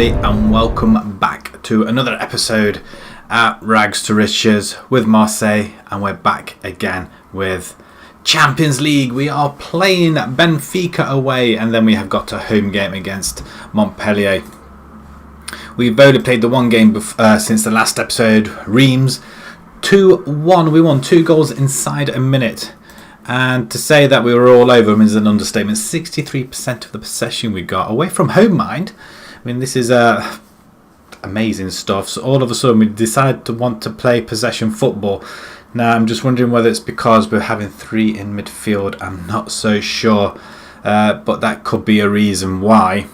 everybody, and welcome back to another episode at Rags to Riches with Marseille, and we're back again with Champions League. We are playing Benfica away, and then we have got a home game against Montpellier. We've only played the one game since the last episode, Reims 2-1. We won 2 goals inside a minute. And to say that we were all over them is an understatement. 63% of the possession we got away from home, mind. I mean, this is amazing stuff. So all of a sudden we decided to want to play possession football. Now I'm just wondering whether it's because we're having 3 in midfield. I'm not so sure, but that could be a reason why.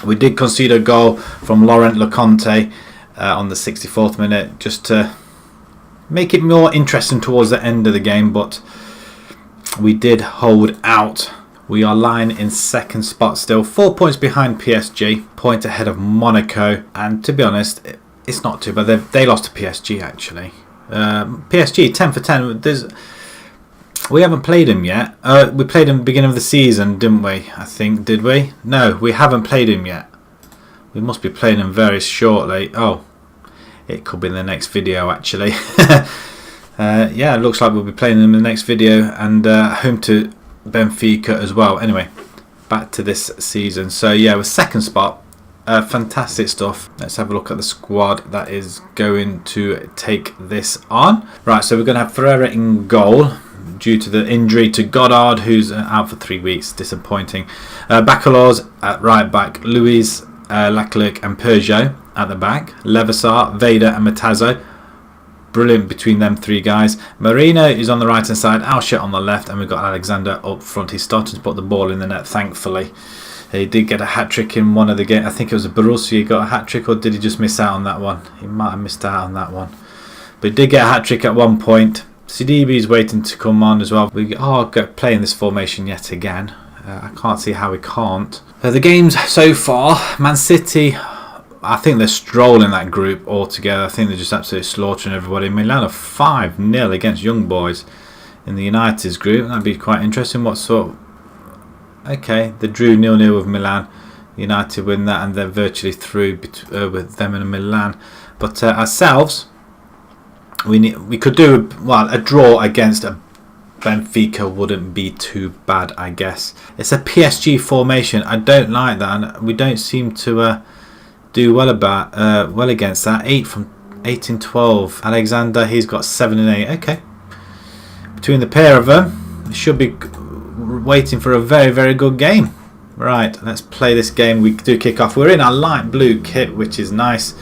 We did concede a goal from Laurent Leconte on the 64th minute, just to make it more interesting towards the end of the game, but we did hold out. We are lying in second spot still, 4 points behind PSG, point ahead of Monaco, and to be honest, it's not too bad. They lost to PSG actually. PSG 10 for 10. We haven't played him yet. We played him at the beginning of the season, didn't we? I think, did we? No, we haven't played him yet. We must be playing him very shortly. Oh, it could be in the next video actually. Yeah, it looks like we'll be playing them in the next video, and home to Benfica as well. Anyway, back to this season. So yeah, we're second spot. Fantastic stuff. Let's have a look at the squad that is going to take this on. Right, so we're going to have Ferreira in goal due to the injury to Goddard, who's out for 3 weeks. Disappointing. Bacalors at right back. Luis, Leclerc and Peugeot at the back. Levasseur, Vader and Matazzo. Brilliant between them 3 guys. Marino is on the right hand side, Alshet on the left, and we've got Alexander up front. He's starting to put the ball in the net, thankfully. He did get a hat-trick in one of the games. I think it was a Borussia he got a hat-trick, or did he just miss out on that one? He might have missed out on that one. But he did get a hat-trick at one point. Sidibe is waiting to come on as well. We are playing this formation yet again. I can't see how we can't. The games so far, Man City, I think they're strolling that group altogether. I think they're just absolutely slaughtering everybody. Milan are 5-0 against Young Boys in the United's group. That'd be quite interesting. What sort? Okay, they drew 0-0 with Milan. United win that, and they're virtually through with them and Milan. But ourselves, we could do a draw against Benfica wouldn't be too bad, I guess. It's a PSG formation. I don't like that, and we don't seem to do well against that. 8 in 12. Alexander, he's got 7 in 8. Okay, between the pair of them, we should be waiting for a very, very good game. Right, let's play this game. We do kick off. We're in our light blue kit, which is nice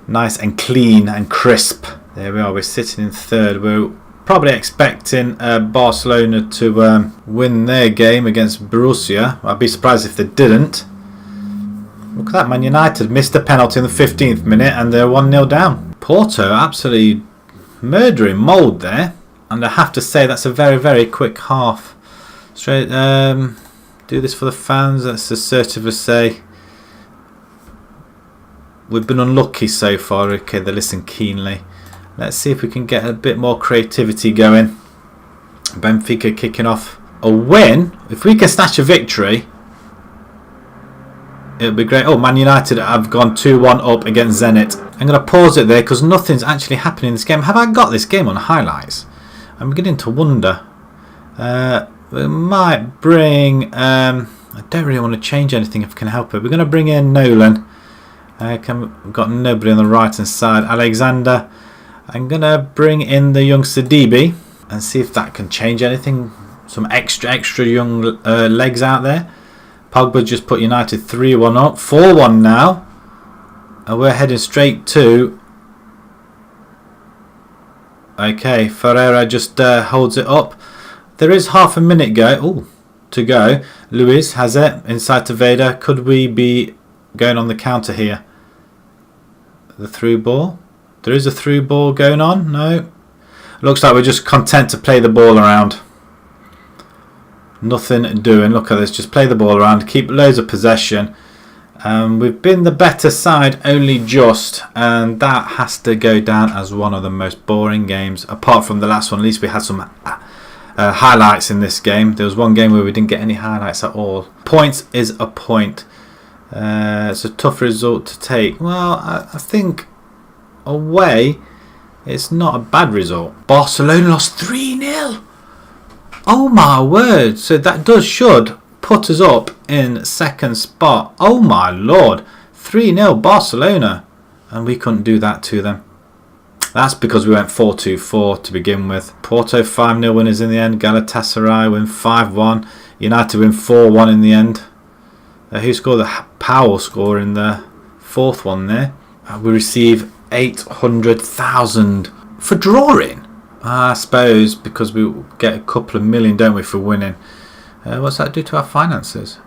and clean and crisp. There we are. We're sitting in third. We're probably expecting Barcelona to win their game against Borussia. I'd be surprised if they didn't. Look at that, Man United missed a penalty in the 15th minute and they're 1-0 down. Porto absolutely murdering Mould there, and I have to say that's a very, very quick half. Straight, do this for the fans. That's assertively say. We've been unlucky so far. Okay, they listen keenly. Let's see if we can get a bit more creativity going. Benfica kicking off a win. If we can snatch a victory, it'll be great. Oh, Man United have gone 2-1 up against Zenit. I'm going to pause it there because nothing's actually happening in this game. Have I got this game on highlights? I'm beginning to wonder. We might bring... I don't really want to change anything if I can help it. We're going to bring in Nolan. We've got nobody on the right hand side. Alexander. I'm going to bring in the young Sidibe and see if that can change anything. Some extra young legs out there. Pogba just put United 3-1 up. 4-1 now. And we're heading straight to... Okay, Ferreira just holds it up. There is half a minute to go. Luis has it. Inside to Vader. Could we be going on the counter here? The through ball? There is a through ball going on. No. Looks like we're just content to play the ball around. Nothing doing. Look at this. Just play the ball around. Keep loads of possession. We've been the better side, only just, and that has to go down as one of the most boring games. Apart from the last one, at least we had some highlights in this game. There was one game where we didn't get any highlights at all. Points is a point. It's a tough result to take. Well, I think away it's not a bad result. Barcelona lost 3-0. Oh my word. So that should put us up in second spot. Oh my lord. 3-0 Barcelona. And we couldn't do that to them. That's because we went 4-2-4 to begin with. Porto 5-0 winners in the end. Galatasaray win 5-1. United win 4-1 in the end. Who scored the power score in the fourth one there? We receive 800,000 for drawing. I suppose because we get a couple of million, don't we, for winning. What's that do to our finances?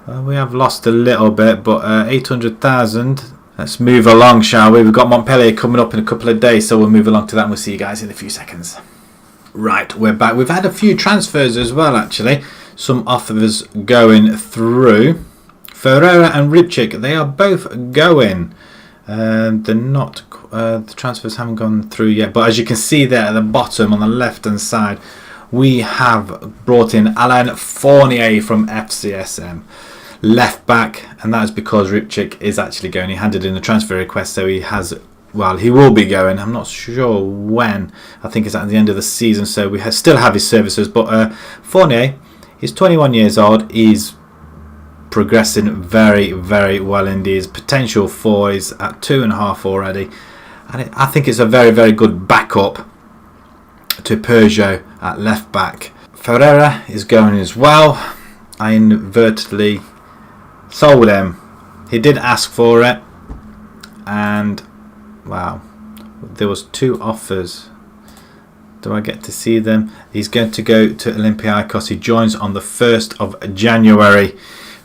We have lost a little bit, but 800,000. Let's move along, shall we? We've got Montpellier coming up in a couple of days, so we'll move along to that and we'll see you guys in a few seconds. Right, we're back. We've had a few transfers as well, actually. Some offers going through. Ferreira and Ribchik, they are both going. They're not. The transfers haven't gone through yet, but as you can see there at the bottom on the left-hand side, we have brought in Alain Fournier from FCSM. Left back, and that is because Ribchik is actually going. He handed in a transfer request, so he has. Well, he will be going. I'm not sure when. I think it's at the end of the season, so we still have his services. But Fournier, he's 21 years old. He's progressing very, very well indeed. His potential for is at 2.5 already, and I think it's a very, very good backup to Peugeot at left back. Ferreira is going as well. I inadvertently sold him. He did ask for it, and wow, there was 2 offers. Do I get to see them? He's going to go to Olympiacos. He joins on the 1st of January.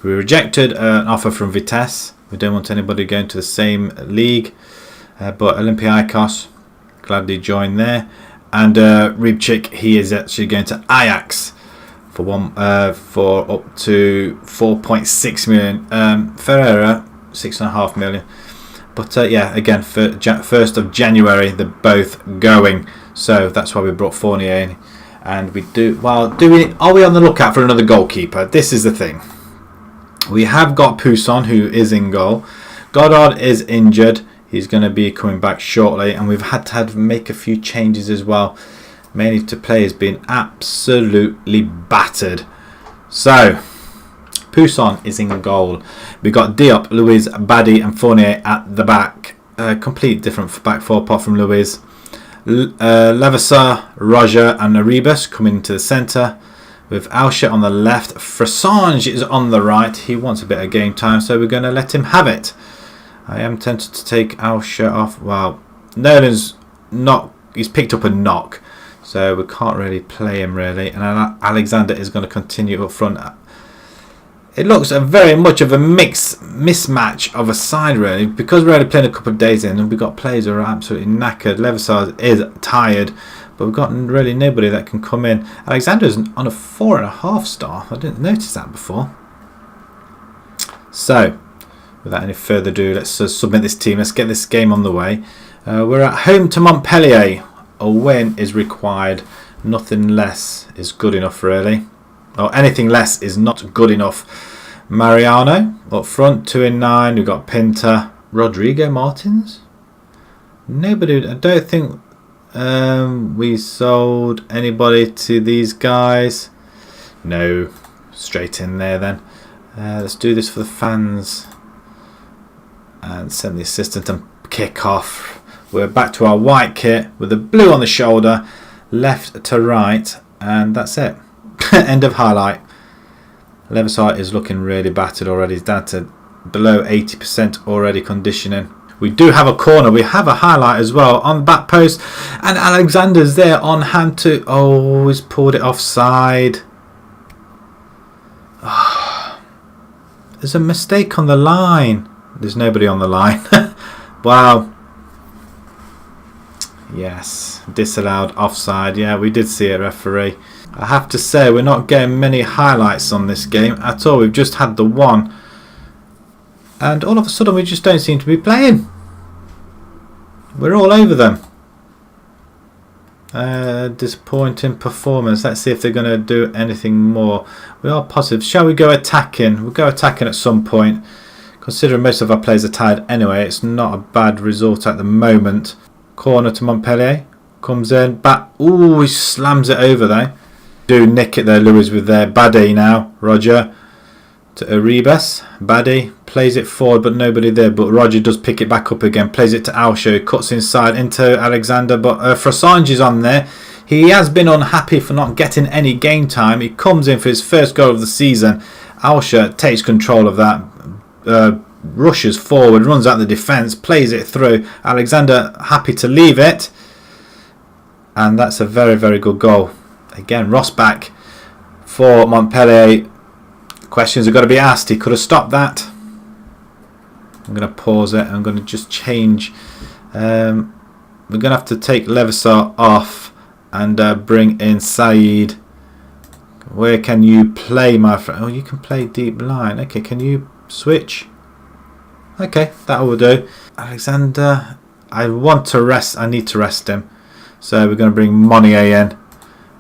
We rejected an offer from Vitesse. We don't want anybody going to the same league, but Olympiacos gladly joined there. And Ribchik, he is actually going to Ajax for up to 4.6 million. Ferreira 6.5 million. But yeah, again, for 1st of January, they're both going. So that's why we brought Fournier in. And we do. Well, are we on the lookout for another goalkeeper? This is the thing. We have got Poussin, who is in goal. Goddard is injured. He's going to be coming back shortly, and we've had to make a few changes as well, mainly to players being absolutely battered. So Poussin is in goal. We got Diop, Luiz, Badi, and Fournier at the back. Complete different back four apart from Luiz. Levasseur, Roger, and Arribas coming to the centre. With Alsha on the left. Fressange is on the right. He wants a bit of game time, so we're going to let him have it. I am tempted to take Alsha off. Well, Nolan's not. He's picked up a knock, so we can't really play him really. And Alexander is going to continue up front. It looks very much of a mismatch of a side really, because we're only playing a couple of days in, and we've got players who are absolutely knackered. Levasseur is tired, but we've got really nobody that can come in. Alexander's on a 4.5 star. I didn't notice that before. So, without any further ado, let's submit this team. Let's get this game on the way. We're at home to Montpellier. A win is required. Nothing less is good enough, really. Or anything less is not good enough. Mariano up front, 2 in 9. We've got Pinter. Rodrigo Martins? Nobody. I don't think we sold anybody to these guys. No. Straight in there then. Let's do this for the fans. And send the assistant and kick off. We're back to our white kit with the blue on the shoulder, left to right, and that's it. End of highlight. Levasseur is looking really battered already. He's down to below 80% already conditioning. We do have a corner. We have a highlight as well on the back post, and Alexander's there on hand to. Oh, he's pulled it offside. Oh, there's a mistake on the line. There's nobody on the line. Wow. Yes, disallowed offside. Yeah, we did see it, referee. I have to say, we're not getting many highlights on this game at all. We've just had the one. And all of a sudden, we just don't seem to be playing. We're all over them. Disappointing performance. Let's see if they're going to do anything more. We are positive. Shall we go attacking? We'll go attacking at some point. Considering most of our players are tired anyway, it's not a bad result at the moment. Corner to Montpellier. Comes in. Back. Ooh, he slams it over there. Do nick it there, Lewis, with their Bade now. Roger to Arribas. Bade plays it forward, but nobody there. But Roger does pick it back up again. Plays it to Alsho. Cuts inside into Alexander. But Frassange is on there. He has been unhappy for not getting any game time. He comes in for his first goal of the season. Alsho takes control of that. Rushes forward. Runs out the defence. Plays it through. Alexander happy to leave it. And that's a very, very good goal. Again, Ross back for Montpellier. Questions have got to be asked. He could have stopped that. I'm going to pause it. I'm going to just change. We're going to have to take Levisar off and bring in Saeed. Where can you play, my friend? Oh, you can play deep line. Okay, can you switch? Okay, that will do. Alexander, I want to rest. I need to rest him. So we're going to bring Monnier in.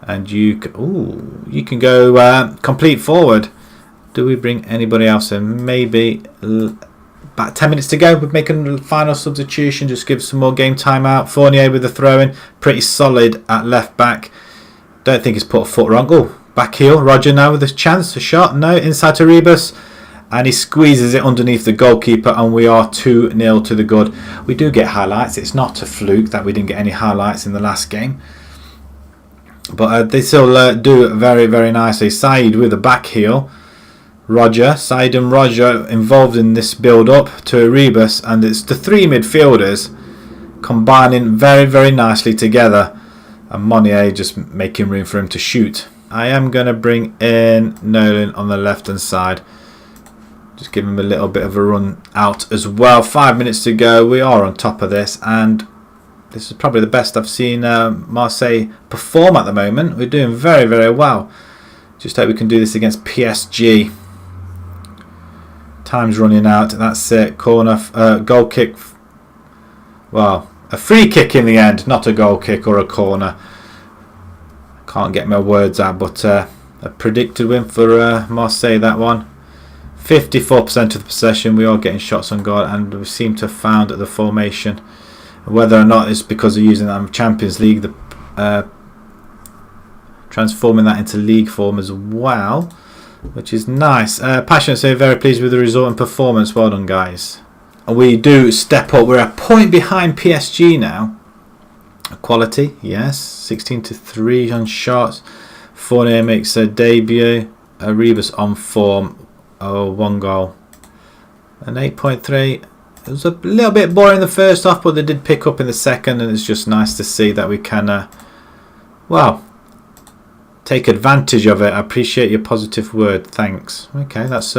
And you can go complete forward. Do we bring anybody else in? Maybe about 10 minutes to go. We'll make a final substitution. Just give some more game time out. Fournier with the throw in. Pretty solid at left back. Don't think he's put a foot wrong. Oh, back heel. Roger now with a chance. A shot. No, inside to Rebus. And he squeezes it underneath the goalkeeper. And we are 2-0 to the good. We do get highlights. It's not a fluke that we didn't get any highlights in the last game. But they still do very, very nicely. Saeed with a back heel. Roger, Saeed and Roger involved in this build-up to Arribas. And it's the three midfielders combining very, very nicely together. And Monnier just making room for him to shoot. I am going to bring in Nolan on the left-hand side. Just give him a little bit of a run out as well. 5 minutes to go. We are on top of this. And this is probably the best I've seen Marseille perform at the moment. We're doing very, very well. Just hope we can do this against PSG. Time's running out. That's it. Corner, goal kick. Well, a free kick in the end, not a goal kick or a corner. Can't get my words out, but a predicted win for Marseille, that one. 54% of the possession. We are getting shots on goal, and we seem to have found the formation. Whether or not it's because of using that Champions League, transforming that into league form as well, which is nice. Passionate say very pleased with the result and performance. Well done, guys. And we do step up. We're a point behind PSG now. Quality, yes. 16-3 on shots. Fournier makes a debut. Arribas on form. Oh, 1 goal. An 8.3. It was a little bit boring the first half, but they did pick up in the second, and it's just nice to see that we can, well, take advantage of it. I appreciate your positive word. Thanks. Okay, that's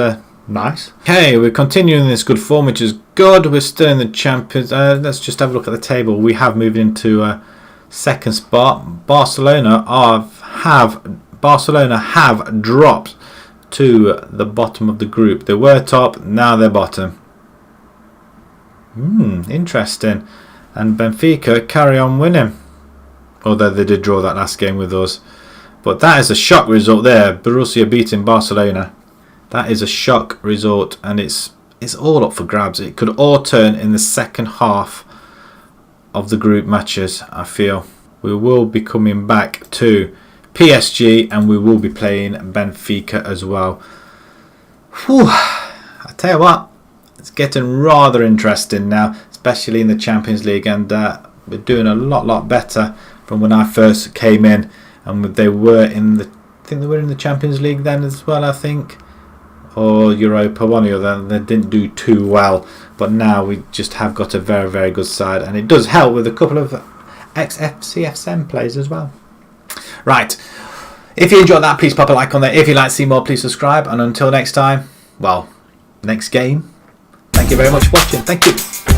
nice. Okay, we're continuing this good form, which is good. We're still in the Champions. Let's just have a look at the table. We have moved into second spot. Barcelona have dropped to the bottom of the group. They were top, now they're bottom. Interesting. And Benfica carry on winning. Although they did draw that last game with us. But that is a shock result there. Borussia beating Barcelona. That is a shock result, and it's all up for grabs. It could all turn in the second half of the group matches, I feel. We will be coming back to PSG, and we will be playing Benfica as well. Whew. I tell you what, it's getting rather interesting now, especially in the Champions League, and we're doing a lot better from when I first came in, and they were in the, I think they were in the Champions League then as well, I think, or Europa, one or the other. They didn't do too well, but now we just have got a very, very good side, and it does help with a couple of ex-FCFSM players as well. Right, if you enjoyed that, please pop a like on there. If you'd like to see more, please subscribe, and until next time, well, next game, thank you very much for watching. Thank you.